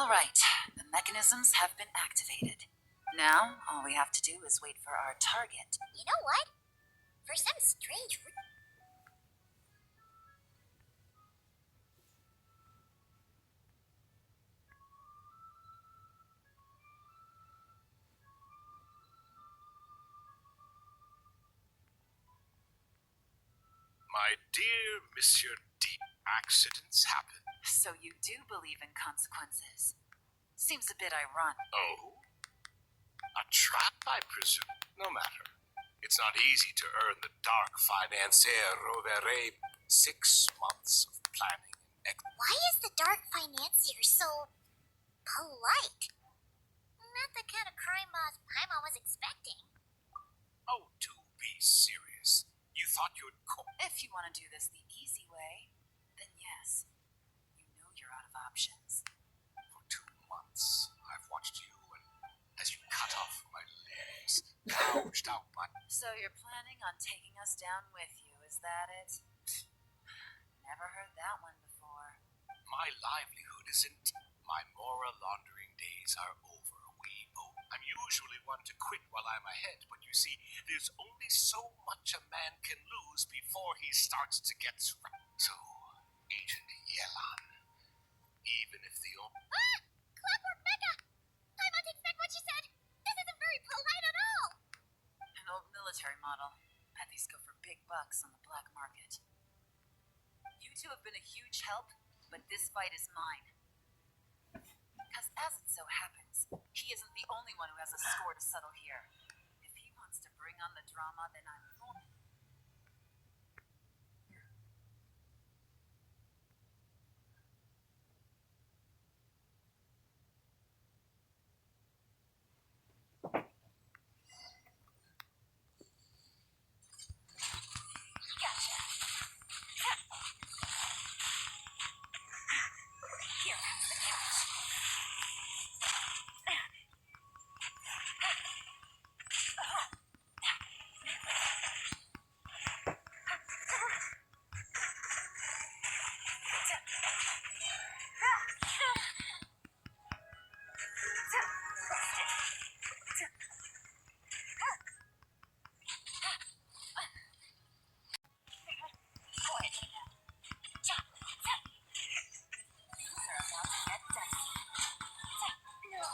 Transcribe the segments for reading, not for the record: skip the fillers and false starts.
All right, the mechanisms have been activated. Now, all we have to do is wait for our target. You know what? For some strange reason. My dear Monsieur D, accidents happen. So you do believe in consequences. Seems a bit ironic. Oh? A trap, I presume? No matter. It's not easy to earn the dark financier Rovere 6 months of planning and Why is the dark financier so polite? Not the kind of crime boss Paimon was expecting. Oh, do be serious. You thought you'd If you want to do this the easy way, then yes. You know you're out of options. For 2 months, I've watched you and as you cut off my limbs, gouged out my... So you're planning on taking us down with you, is that it? Never heard that one before. My livelihood isn't... My moral laundering days are over, I'm usually one to quit while I'm ahead, but you see, there's only so much a man can lose before he starts to get... So, Agent Yelan, even if the... Clockwork Mega! Paimon takes back what she said! This isn't very polite at all! An old military model. Bet these go for big bucks on the black market. You two have been a huge help, but this fight is mine. Because as it so happens, he isn't the only one who has a score to settle here. If he wants to bring on the drama, then I'm for it. Gotcha. Here, have the couch. Quietly now. Things are about to get dicey. No.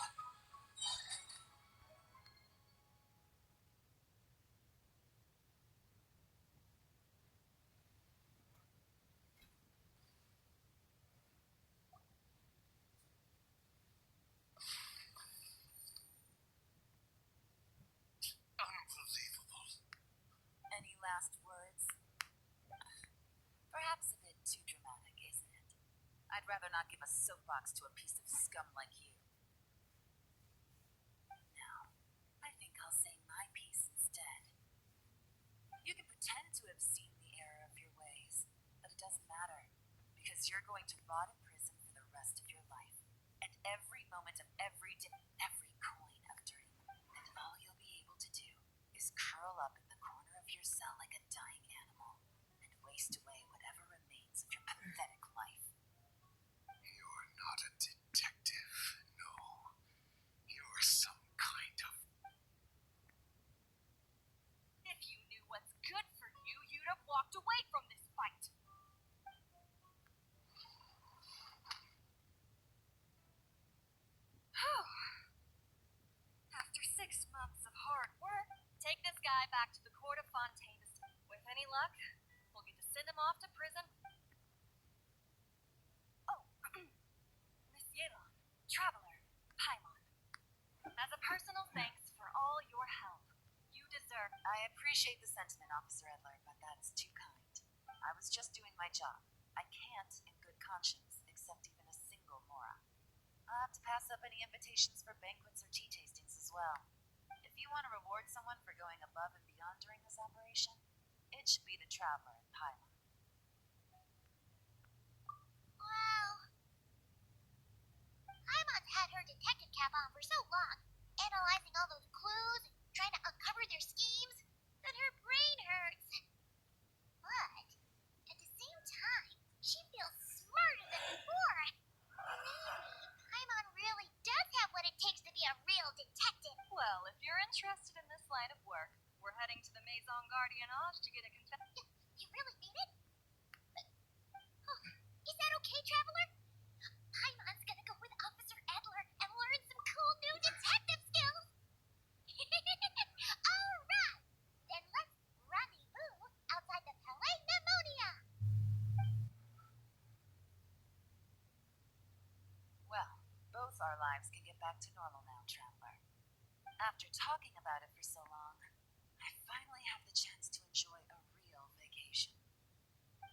Unbelievable. Any last words? Perhaps a bit too dramatic, isn't it? I'd rather not give a soapbox to a piece of scum like you. Now, I think I'll say my piece instead. You can pretend to have seen the error of your ways, but it doesn't matter, because you're going to rot in prison for the rest of your life. And every moment of every day, every coin of dirty money. And all you'll be able to do is curl up in the corner of your cell like a dying animal and waste away whatever remains of your pathetic life. You're not a detective, no. You're some kind of... If you knew what's good for you, you'd have walked away from this fight. After 6 months of hard work, take this guy back to the court of Fontaine. With any luck, we'll get to send him off to prison. Oh, Miss Yelan, Traveler, Paimon. As a personal thanks for all your help, you deserve... I appreciate the sentiment, Officer Edler, but that's too kind. I was just doing my job. I can't, in good conscience, accept even a single mora. I'll have to pass up any invitations for banquets or tea tastings as well. If you want to reward someone for going above and beyond during this operation, it should be the Traveler and Paimon. Well, Paimon's had her detective cap on for so long, analyzing all those clues, trying to uncover their schemes, that her brain hurts. But, at the same time, she feels smarter than before. Maybe Paimon our lives can get back to normal now, Traveler. After talking about it for so long, I finally have the chance to enjoy a real vacation.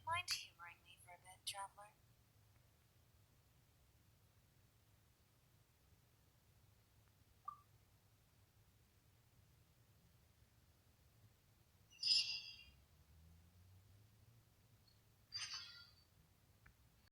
Mind humoring me for a bit, Traveler?